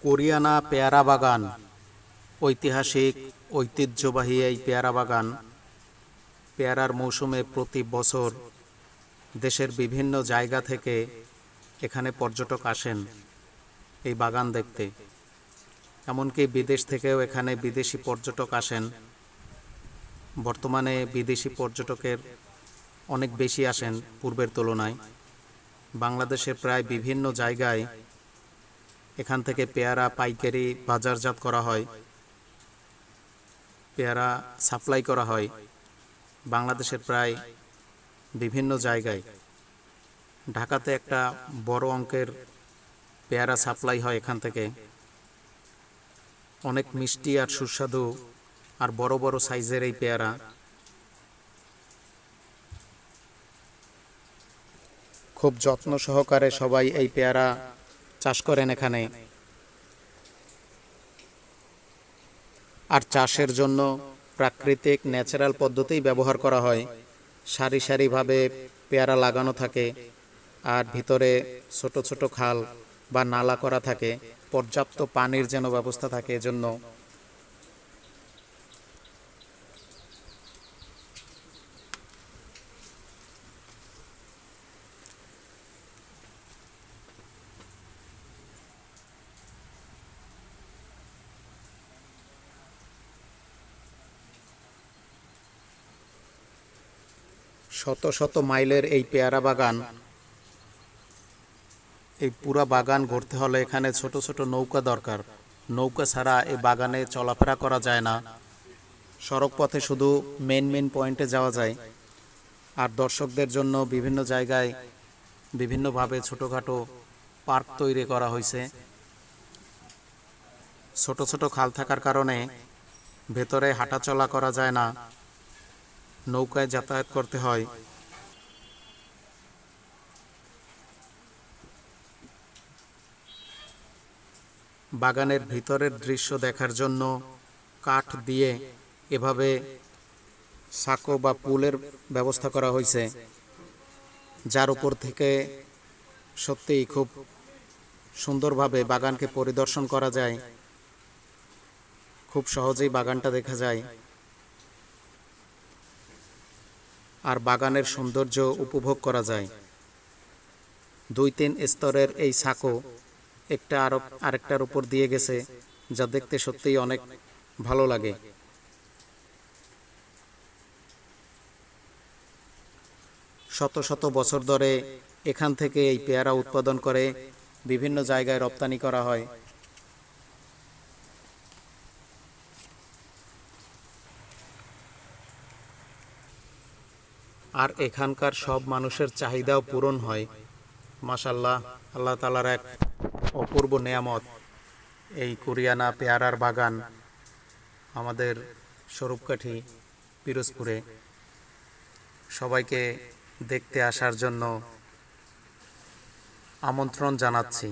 কোরিয়ানা পেয়ারা বাগান ঐতিহাসিক ঐতিহ্যবাহী এই পেয়ারা বাগান পেয়ারার মৌসুমে প্রতি বছর দেশের বিভিন্ন জায়গা থেকে এখানে পর্যটক আসেন এই বাগান দেখতে। এমনকি বিদেশ থেকেও এখানে বিদেশি পর্যটক আসেন। বর্তমানে বিদেশি পর্যটকের অনেক বেশি আসেন পূর্বের তুলনায়। বাংলাদেশের প্রায় বিভিন্ন জায়গায় এখান থেকে পেয়ারা পাইকারি বাজারজাত করা হয়, পেয়ারা সাপ্লাই করা হয় বাংলাদেশের প্রায় বিভিন্ন জায়গায়। ঢাকাতে একটা বড় অঙ্কের পেয়ারা সাপ্লাই হয় এখান থেকে। অনেক মিষ্টি আর সুস্বাদু আর বড় বড় সাইজের এই পেয়ারা। খুব যত্ন সহকারে সবাই এই পেয়ারা চাষ করেন এখানে। আর চাষের জন্য প্রাকৃতিক ন্যাচারাল পদ্ধতি ব্যবহার করা হয়। সারি সারিভাবে পেয়ারা লাগানো থাকে আর ভিতরে ছোট ছোট খাল বা নালা করা থাকে, পর্যাপ্ত পানির যেন ব্যবস্থা থাকে এজন্য। শত শত মাইলের এই পেয়ারা বাগান, এই পুরা বাগান ঘুরতে হলে এখানে ছোট ছোট নৌকা দরকার। নৌকা ছাড়া এই বাগানে চলাফেরা করা যায় না। সড়ক পথে শুধু মেন পয়েন্টে যাওয়া যায়। আর দর্শকদের জন্য বিভিন্ন জায়গায় বিভিন্নভাবে ছোটোখাটো পার্ক তৈরি করা হয়েছে। ছোট ছোট খাল থাকার কারণে ভেতরে হাঁটাচলা করা যায় না, নৌকায় যাতায়াত করতে হয়। বাগানের ভিতরের দৃশ্য দেখার জন্য কাঠ দিয়ে এভাবে সাঁকো বা পুলের ব্যবস্থা করা হয়েছে, যার উপর থেকে সত্যিই খুব সুন্দরভাবে বাগানকে পরিদর্শন করা যায়। খুব সহজেই বাগানটা দেখা যায় আর বাগানের সৌন্দর্য উপভোগ করা যায়। 2-3 স্তরের এই সাঁকো একটা আরেকটার উপর দিয়ে গেছে, যা দেখতে সত্যিই অনেক ভালো লাগে। শত শত বছর ধরে এখান থেকে এই পেয়ারা উৎপাদন করে বিভিন্ন জায়গায় রপ্তানি করা হয়। আর এখানকার সব মানুষের চাহিদাও পূরণ হয়। মাশাআল্লাহ, আল্লাহ তাআলার এক অপূর্ব নেয়ামত এই কোরিয়ানা পেয়ারার বাগান আমাদের স্বরূপকাঠি পিরোজপুরে। সবাইকে দেখতে আসার জন্য আমন্ত্রণ জানাচ্ছি।